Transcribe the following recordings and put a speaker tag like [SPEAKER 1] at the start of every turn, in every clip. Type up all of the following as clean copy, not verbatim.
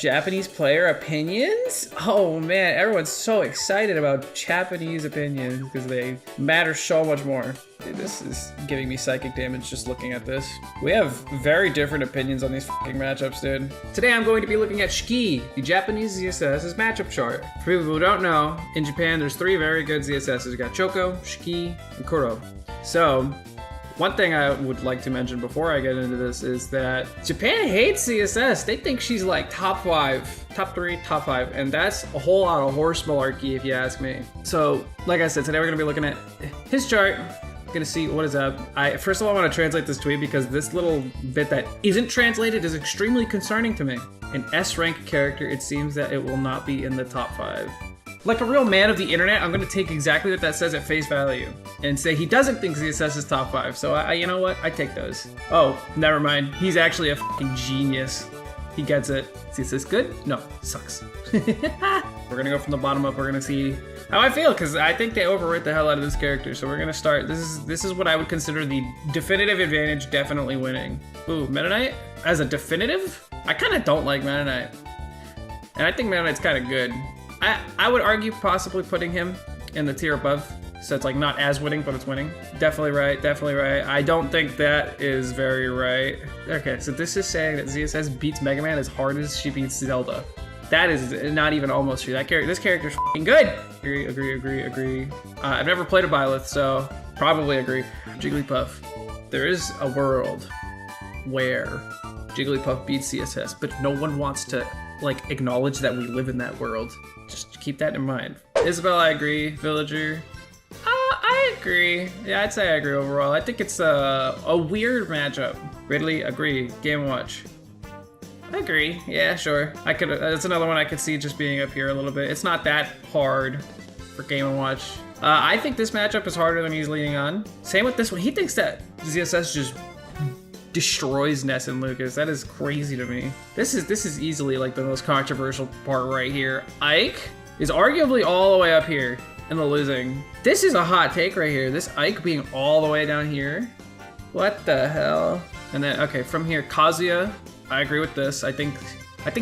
[SPEAKER 1] Japanese player opinions? Oh man, everyone's so excited about Japanese opinions because they matter so much more. Dude, this is giving me psychic damage just looking at this. We have very different opinions on these fucking matchups, dude. Today I'm going to be looking at Shky, the Japanese ZSS's matchup chart. For people who don't know, in Japan there's 3 very good ZSSs. You got Choco, Shky, and Kuro. So, one thing I would like to mention before I get into this is that Japan hates CSS. They think she's like top 5, top 3, top 5, and that's a whole lot of horse malarkey if you ask me. So, like I said, today we're gonna be looking at his chart. Gonna see what is up. First of all, I want to translate this tweet because this little bit that isn't translated is extremely concerning to me. An S-rank character, it seems that it will not be in the top 5. Like a real man of the internet, I'm gonna take exactly what that says at face value and say he doesn't think ZSS is top 5. So you know what? I take those. Oh, never mind. He's actually a fucking genius. He gets it. ZSS good? No, sucks. We're gonna go from the bottom up. We're gonna see how I feel because I think they overwrote the hell out of this character. So we're gonna start. This is what I would consider the definitive advantage, definitely winning. Ooh, Meta Knight as a definitive? I kind of don't like Meta Knight, and I think Meta Knight's kind of good. I would argue possibly putting him in the tier above, so it's like not as winning, but it's winning. Definitely right, definitely right. I don't think that is very right. Okay, so this is saying that ZSS beats Mega Man as hard as she beats Zelda. That is not even almost true. This character's f***ing good. Agree. I've never played a Byleth, so probably agree. Jigglypuff. There is a world where Jigglypuff beats CSS, but no one wants to like acknowledge that we live in that world. Just keep that in mind. Isabel, I agree. Villager, I agree. Yeah, I'd say I agree overall. I think it's a weird matchup. Ridley, agree. Game Watch, I agree. Yeah, sure. I could. That's another one I could see just being up here a little bit. It's not that hard for Game & Watch. I think this matchup is harder than he's leading on. Same with this one. He thinks that ZSS just destroys Ness and Lucas. That is crazy to me. This is easily like the most controversial part right here. Ike is arguably all the way up here in the losing. This is a hot take right here. This Ike being all the way down here. What the hell? And then okay, from here, Kazuya, I agree with this. I think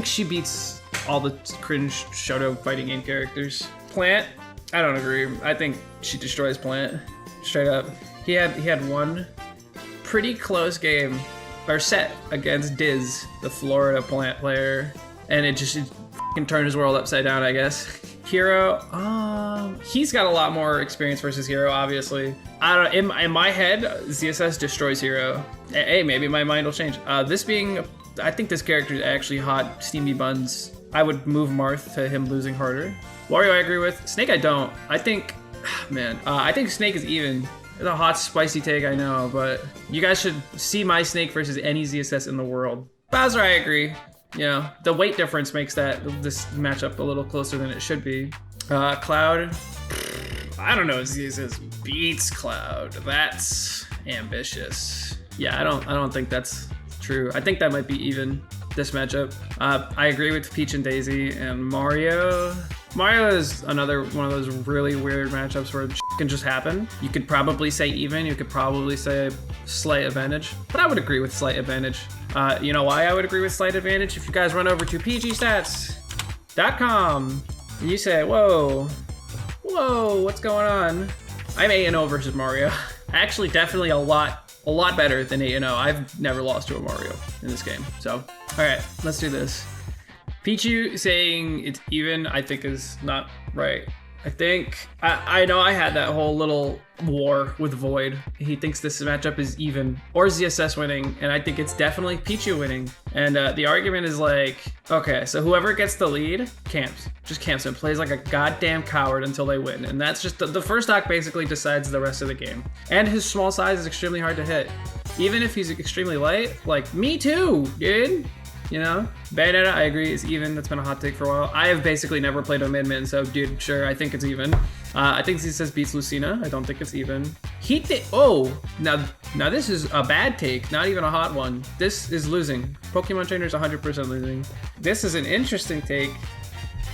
[SPEAKER 1] she beats all the cringe Shoto fighting game characters. Plant, I don't agree. I think she destroys Plant. Straight up. He had one pretty close game or set against Diz, the Florida Plant player, and it fucking turned his world upside down, I guess. Hero, he's got a lot more experience versus Hero, obviously. I don't. In my head, ZSS destroys Hero. Hey, maybe my mind will change. This being, I think this character is actually hot, steamy buns. I would move Marth to him losing harder. Wario, I agree with. Snake, I don't. I think, man, I think Snake is even. It's a hot, spicy take, I know, but you guys should see my Snake versus any ZSS in the world. Bowser, I agree. You know, the weight difference makes this matchup a little closer than it should be. Cloud, I don't know if ZSS beats Cloud. That's ambitious. Yeah, I don't think that's true. I think that might be even, this matchup. I agree with Peach and Daisy, and Mario. Mario is another one of those really weird matchups where can just happen. You could probably say even, you could probably say slight advantage, but I would agree with slight advantage. You know why I would agree with slight advantage? If you guys run over to pgstats.com and you say, whoa, what's going on? I'm 8-0 versus Mario. Actually, definitely a lot better than 8-0. I've never lost to a Mario in this game. So, all right, let's do this. Pichu saying it's even, I think is not right. I think, I know I had that whole little war with Void. He thinks this matchup is even, or ZSS winning, and I think it's definitely Pichu winning. And the argument is like, okay, so whoever gets the lead, just camps and plays like a goddamn coward until they win. And that's just, the first stock basically decides the rest of the game. And his small size is extremely hard to hit. Even if he's extremely light, like me too, dude. You know, Bayonetta, I agree, is even. That's been a hot take for a while. I have basically never played a mid-min, so dude, sure, I think it's even. I think ZSS beats Lucina. I don't think it's even. Now this is a bad take, not even a hot one. This is losing. Pokemon Trainer's 100% losing. This is an interesting take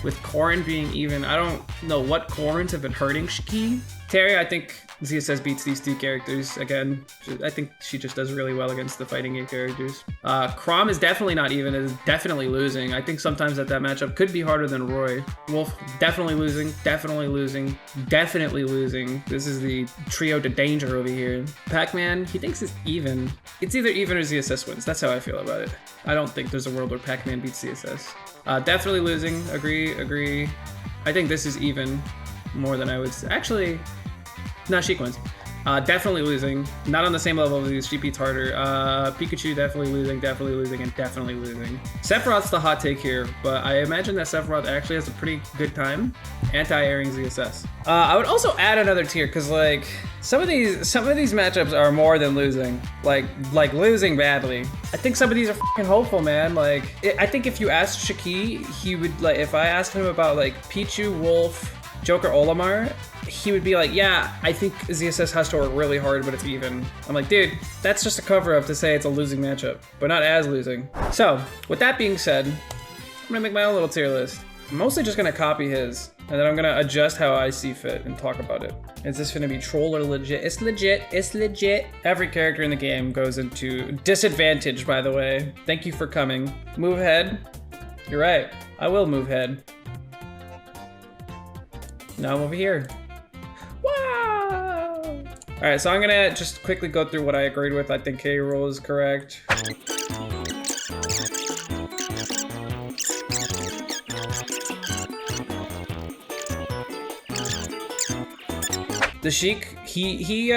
[SPEAKER 1] with Corrin being even. I don't know what Corrins have been hurting Shky. Terry, I think ZSS beats these two characters again. I think she just does really well against the fighting game characters. Chrom is definitely not even, is definitely losing. I think sometimes that matchup could be harder than Roy. Wolf, definitely losing, definitely losing, definitely losing. This is the trio to danger over here. Pac-Man, he thinks it's even. It's either even or ZSS wins. That's how I feel about it. I don't think there's a world where Pac-Man beats ZSS. Definitely losing, agree. I think this is even more than I would say. Actually, no, Shky wins. Definitely losing. Not on the same level as these. She beats harder. Pikachu definitely losing, and definitely losing. Sephiroth's the hot take here, but I imagine that Sephiroth actually has a pretty good time anti-airing ZSS. I would also add another tier, because like some of these matchups are more than losing. Like losing badly. I think some of these are fucking hopeful, man. Like I think if you asked Shky, he would like, if I asked him about like Pichu, Wolf, Joker, Olimar, he would be like, yeah, I think ZSS has to work really hard, but it's even. I'm like, dude, that's just a cover-up to say it's a losing matchup, but not as losing. So, with that being said, I'm gonna make my own little tier list. I'm mostly just gonna copy his, and then I'm gonna adjust how I see fit and talk about it. Is this gonna be troll or legit? It's legit, it's legit. Every character in the game goes into disadvantage, by the way. Thank you for coming. Move head. You're right, I will move head. Now I'm over here. Wow! All right, so I'm gonna just quickly go through what I agreed with. I think K-roll is correct. The Sheik, he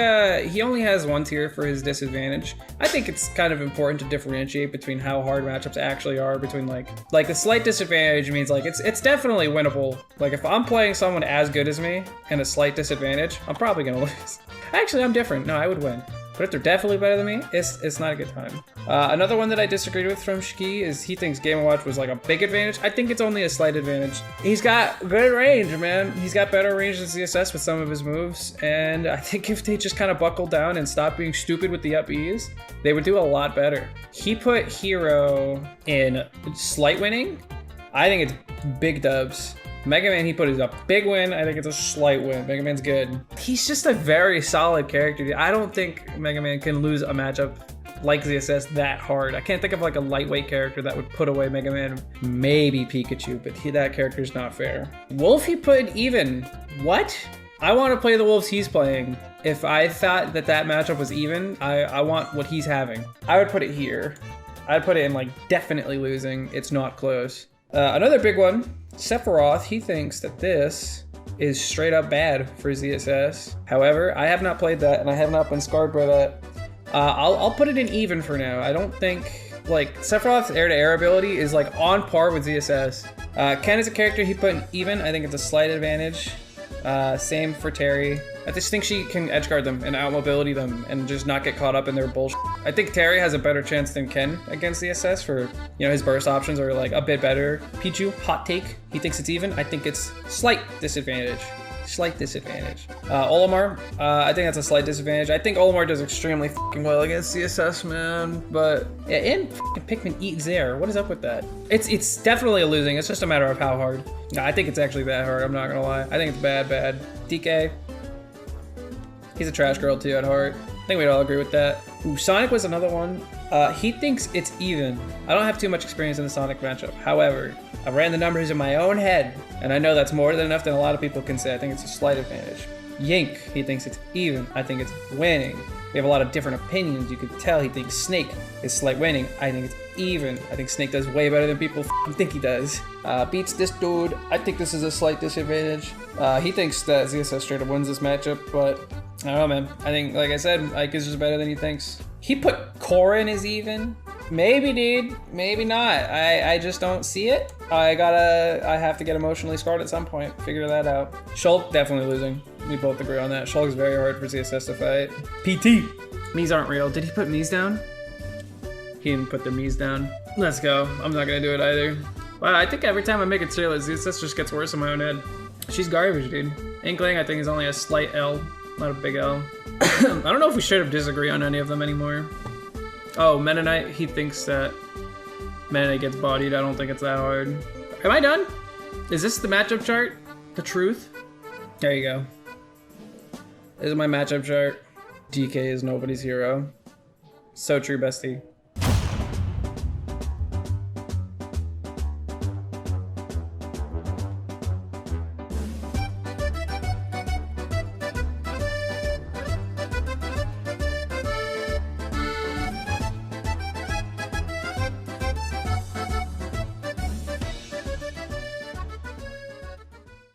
[SPEAKER 1] only has one tier for his disadvantage. I think it's kind of important to differentiate between how hard matchups actually are between like a slight disadvantage means like it's definitely winnable. Like if I'm playing someone as good as me and a slight disadvantage, I'm probably gonna lose. Actually, I'm different. No, I would win. But if they're definitely better than me, it's not a good time. Another one that I disagreed with from Shky is he thinks Game & Watch was like a big advantage. I think it's only a slight advantage. He's got good range, man. He's got better range than ZSS with some of his moves. And I think if they just kind of buckled down and stopped being stupid with the up E's, they would do a lot better. He put Hero in slight winning. I think it's big dubs. Mega Man, he put is a big win. I think it's a slight win. Mega Man's good. He's just a very solid character. I don't think Mega Man can lose a matchup like ZSS that hard. I can't think of like a lightweight character that would put away Mega Man. Maybe Pikachu, but that character's not fair. Wolf, he put even. What? I want to play the Wolves he's playing. If I thought that matchup was even, I want what he's having. I would put it here. I'd put it in like definitely losing. It's not close. Another big one. Sephiroth, he thinks that this is straight up bad for ZSS. However, I have not played that and I have not been scarred by that. I'll put it in even for now. I don't think, like, Sephiroth's air-to-air ability is like on par with ZSS. Ken is a character he put in even. I think it's a slight advantage. Same for Terry. I just think she can edgeguard them and outmobility them and just not get caught up in their bullshit. I think Terry has a better chance than Ken against ZSS for, you know, his burst options are like a bit better. Pichu, hot take. He thinks it's even. I think it's slight disadvantage. Slight disadvantage. Olimar, I think that's a slight disadvantage. I think Olimar does extremely fucking well against CSS, man. But yeah, and Pikmin eat Zare. What is up with that? It's definitely a losing. It's just a matter of how hard. Nah, I think it's actually that hard. I'm not gonna lie. I think it's bad. DK. He's a trash girl too at heart. I think we'd all agree with that. Ooh, Sonic was another one. He thinks it's even. I don't have too much experience in the Sonic matchup. However, I ran the numbers in my own head, and I know that's more than enough than a lot of people can say. I think it's a slight advantage. Yink, he thinks it's even. I think it's winning. We have a lot of different opinions. You could tell he thinks Snake is slight winning. I think it's even. I think Snake does way better than people think he does. Beats this dude. I think this is a slight disadvantage. He thinks that ZSS straight up wins this matchup, but I don't know, man. I think, like I said, Ike is just better than he thinks. He put Corin as even. Maybe, dude. Maybe not. I just don't see it. I have to get emotionally scarred at some point. Figure that out. Shulk, definitely losing. We both agree on that. Shulk is very hard for ZSS to fight. PT. Mies aren't real. Did he put Mies down? He didn't put their Mies down. Let's go. I'm not gonna do it either. Wow, I think every time I make a tier list, ZSS just gets worse in my own head. She's garbage, dude. Inkling, I think, is only a slight L. Not a big L. I don't know if we should have disagree on any of them anymore. Oh, Mennonite, he thinks that Mennonite gets bodied. I don't think it's that hard. Am I done? Is this the matchup chart? The truth? There you go. This is my matchup chart. DK is nobody's hero. So true, bestie.